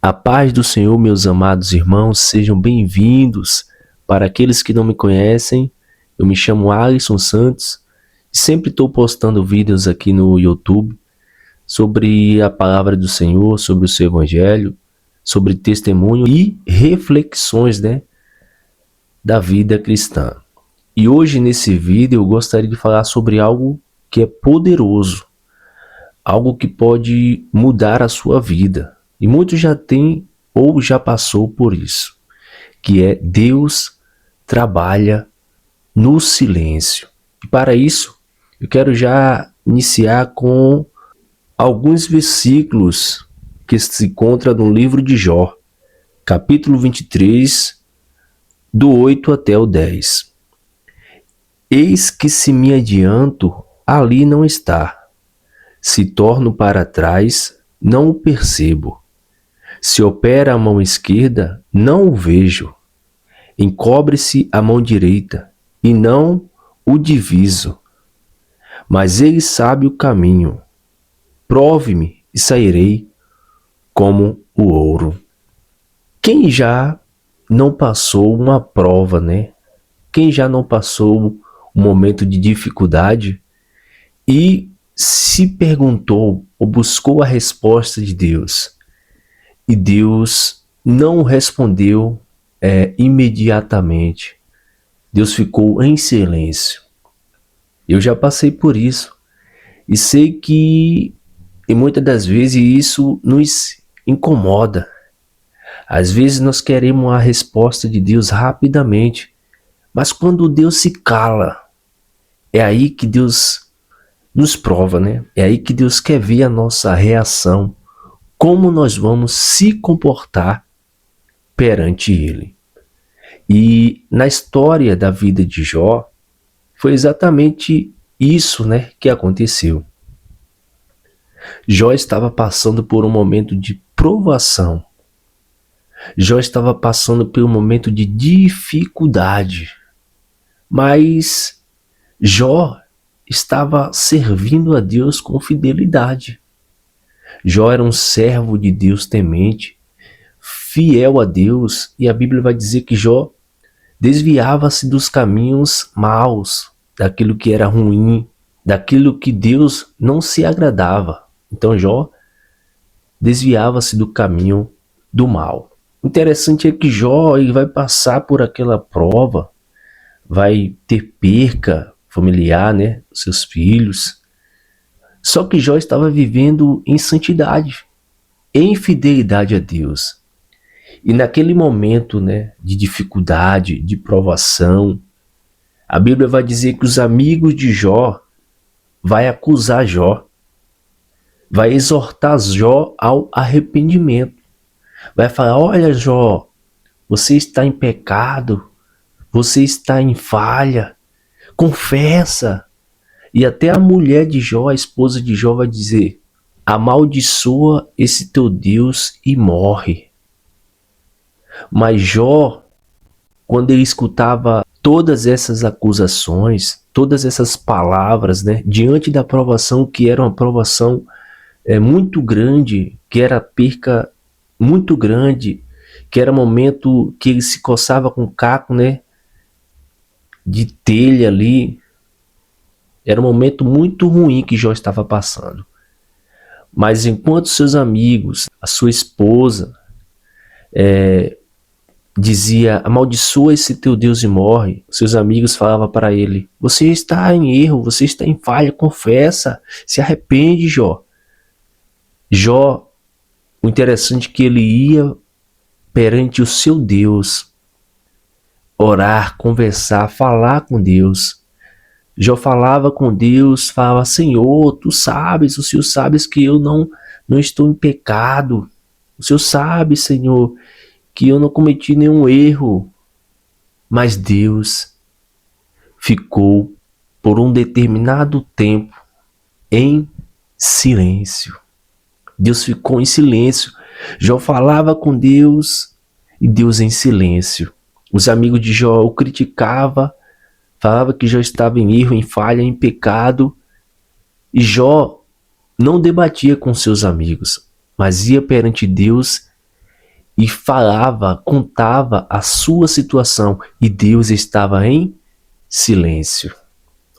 A paz do Senhor, meus amados irmãos, sejam bem-vindos. Para aqueles que não me conhecem, eu me chamo Alisson Santos e sempre estou postando vídeos aqui no YouTube sobre a palavra do Senhor, sobre o seu evangelho, sobre testemunho e reflexões, da vida cristã. E hoje nesse vídeo eu gostaria de falar sobre algo que é poderoso, algo que pode mudar a sua vida. E muitos já têm ou já passou por isso, que é Deus trabalha no silêncio. E para isso, eu quero já iniciar com alguns versículos que se encontram no livro de Jó, capítulo 23, do 8 até o 10. Eis que se me adianto, ali não está. Se torno para trás, não o percebo. Se opera a mão esquerda, não o vejo. Encobre-se a mão direita, e não o diviso. Mas ele sabe o caminho. Prove-me e sairei como o ouro. Quem já não passou uma prova, Quem já não passou um momento de dificuldade e se perguntou ou buscou a resposta de Deus? E Deus não respondeu imediatamente. Deus ficou em silêncio. Eu já passei por isso. E sei que muitas das vezes isso nos incomoda. Às vezes nós queremos a resposta de Deus rapidamente. Mas quando Deus se cala, é aí que Deus nos prova, É aí que Deus quer ver a nossa reação. Como nós vamos se comportar perante Ele. E na história da vida de Jó, foi exatamente isso, que aconteceu. Jó estava passando por um momento de provação. Jó estava passando por um momento de dificuldade. Mas Jó estava servindo a Deus com fidelidade. Jó era um servo de Deus temente, fiel a Deus, e a Bíblia vai dizer que Jó desviava-se dos caminhos maus, daquilo que era ruim, daquilo que Deus não se agradava. Então Jó desviava-se do caminho do mal. O interessante é que Jó ele vai passar por aquela prova, vai ter perca familiar, seus filhos. Só que Jó estava vivendo em santidade, em fidelidade a Deus. E naquele momento, de dificuldade, de provação, a Bíblia vai dizer que os amigos de Jó vai acusar Jó, vai exortar Jó ao arrependimento. Vai falar: olha, Jó, você está em pecado, você está em falha, confessa. E até a mulher de Jó, a esposa de Jó, vai dizer: amaldiçoa esse teu Deus e morre. Mas Jó, quando ele escutava todas essas acusações, todas essas palavras, diante da provação, que era uma provação muito grande, que era perca muito grande, que era momento que ele se coçava com caco, de telha ali. Era um momento muito ruim que Jó estava passando. Mas enquanto seus amigos, a sua esposa, dizia: amaldiçoa esse teu Deus e morre, seus amigos falavam para ele: você está em erro, você está em falha, confessa, se arrepende, Jó. Jó, o interessante é que ele ia perante o seu Deus, orar, conversar, falar com Deus. Jó falava com Deus, falava: Senhor, tu sabes, o Senhor sabes que eu não estou em pecado. O Senhor sabe, Senhor, que eu não cometi nenhum erro. Mas Deus ficou por um determinado tempo em silêncio. Deus ficou em silêncio. Jó falava com Deus e Deus em silêncio. Os amigos de Jó o criticavam, falava que Jó estava em erro, em falha, em pecado. E Jó não debatia com seus amigos, mas ia perante Deus e falava, contava a sua situação, e Deus estava em silêncio.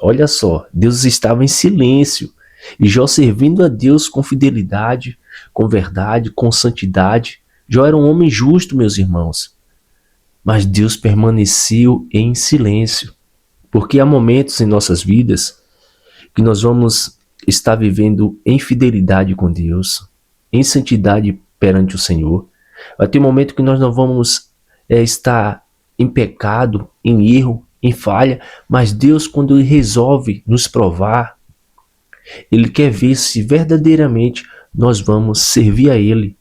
Olha só, Deus estava em silêncio, e Jó servindo a Deus com fidelidade, com verdade, com santidade. Jó era um homem justo, meus irmãos, mas Deus permaneceu em silêncio, porque há momentos em nossas vidas que nós vamos estar vivendo em fidelidade com Deus, em santidade perante o Senhor. Vai ter um momento que nós não vamos estar em pecado, em erro, em falha, mas Deus, quando Ele resolve nos provar, Ele quer ver se verdadeiramente nós vamos servir a Ele.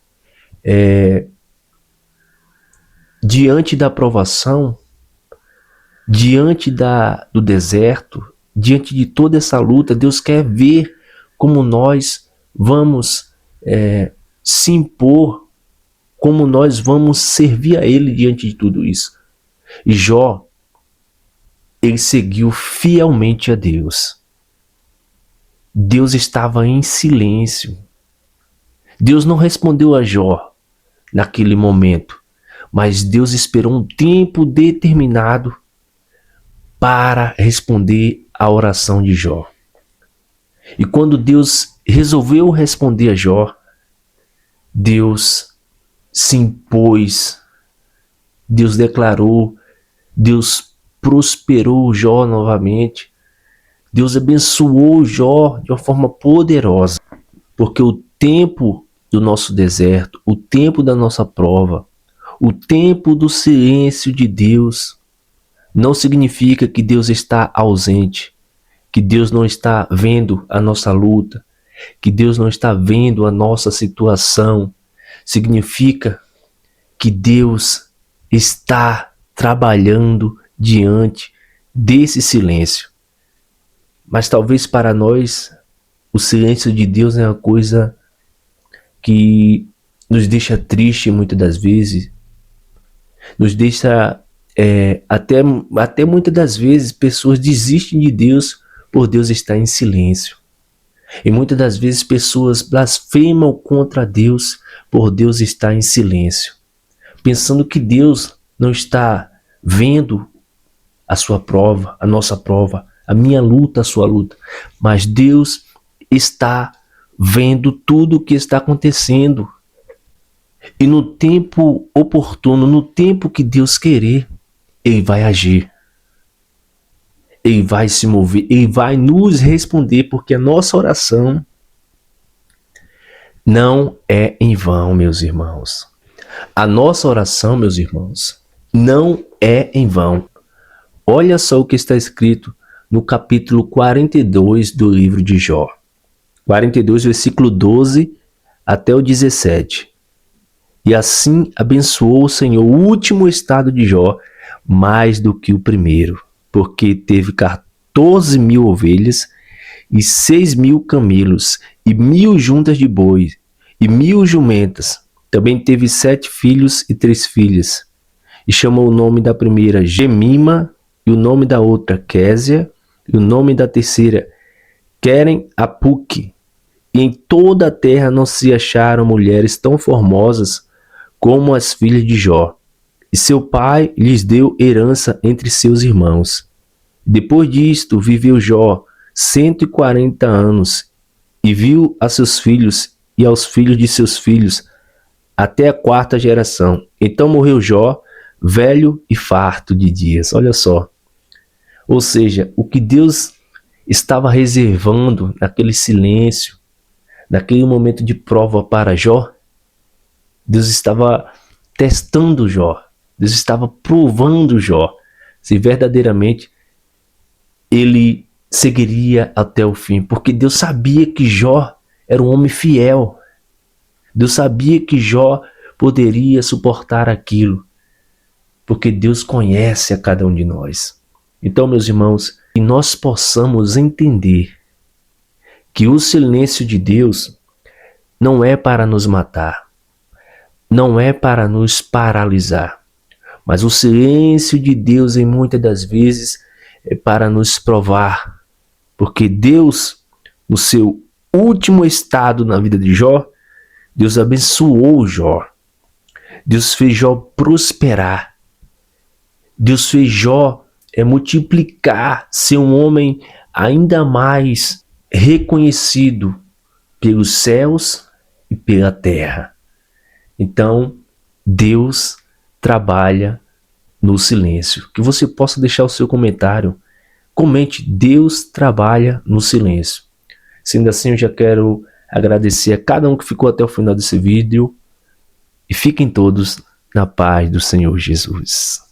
Diante da provação, diante do deserto, diante de toda essa luta, Deus quer ver como nós vamos se impor, como nós vamos servir a Ele diante de tudo isso. E Jó, ele seguiu fielmente a Deus. Deus estava em silêncio. Deus não respondeu a Jó naquele momento, mas Deus esperou um tempo determinado para responder à oração de Jó. E quando Deus resolveu responder a Jó, Deus se impôs, Deus declarou, Deus prosperou Jó novamente, Deus abençoou Jó de uma forma poderosa, porque o tempo do nosso deserto, o tempo da nossa prova, o tempo do silêncio de Deus, não significa que Deus está ausente, que Deus não está vendo a nossa luta, que Deus não está vendo a nossa situação. Significa que Deus está trabalhando diante desse silêncio. Mas talvez para nós o silêncio de Deus é uma coisa que nos deixa triste muitas das vezes, nos deixa até muitas das vezes pessoas desistem de Deus por Deus estar em silêncio. E muitas das vezes pessoas blasfemam contra Deus por Deus estar em silêncio, pensando que Deus não está vendo a sua prova, a nossa prova, a minha luta, a sua luta. Mas Deus está vendo tudo o que está acontecendo. E no tempo oportuno, no tempo que Deus querer, Ele vai agir. Ele vai se mover, Ele vai nos responder, porque a nossa oração não é em vão, meus irmãos. A nossa oração, meus irmãos, não é em vão. Olha só o que está escrito no capítulo 42 do livro de Jó. 42, versículo 12 até o 17. E assim abençoou o Senhor o último estado de Jó mais do que o primeiro, porque teve 14.000 ovelhas e 6.000 camelos e 1.000 juntas de boi e 1.000 jumentas. Também teve 7 filhos e 3 filhas. E chamou o nome da primeira Gemima, e o nome da outra Késia, e o nome da terceira Queren-Apuque. E em toda a terra não se acharam mulheres tão formosas como as filhas de Jó. E seu pai lhes deu herança entre seus irmãos. Depois disto viveu Jó 140 anos, e viu a seus filhos e aos filhos de seus filhos até a 4ª geração. Então morreu Jó, velho e farto de dias. Olha só. Ou seja, o que Deus estava reservando naquele silêncio, naquele momento de prova para Jó, Deus estava testando Jó. Deus estava provando Jó se verdadeiramente ele seguiria até o fim, porque Deus sabia que Jó era um homem fiel. Deus sabia que Jó poderia suportar aquilo, porque Deus conhece a cada um de nós. Então, meus irmãos, que nós possamos entender que o silêncio de Deus não é para nos matar, não é para nos paralisar, mas o silêncio de Deus, em muitas das vezes, é para nos provar, porque Deus, no seu último estado na vida de Jó, Deus abençoou Jó. Deus fez Jó prosperar. Deus fez Jó multiplicar, ser um homem ainda mais reconhecido pelos céus e pela terra. Então, Deus trabalha no silêncio. Que você possa deixar o seu comentário. Comente, Deus trabalha no silêncio. Sendo assim, eu já quero agradecer a cada um que ficou até o final desse vídeo. E fiquem todos na paz do Senhor Jesus.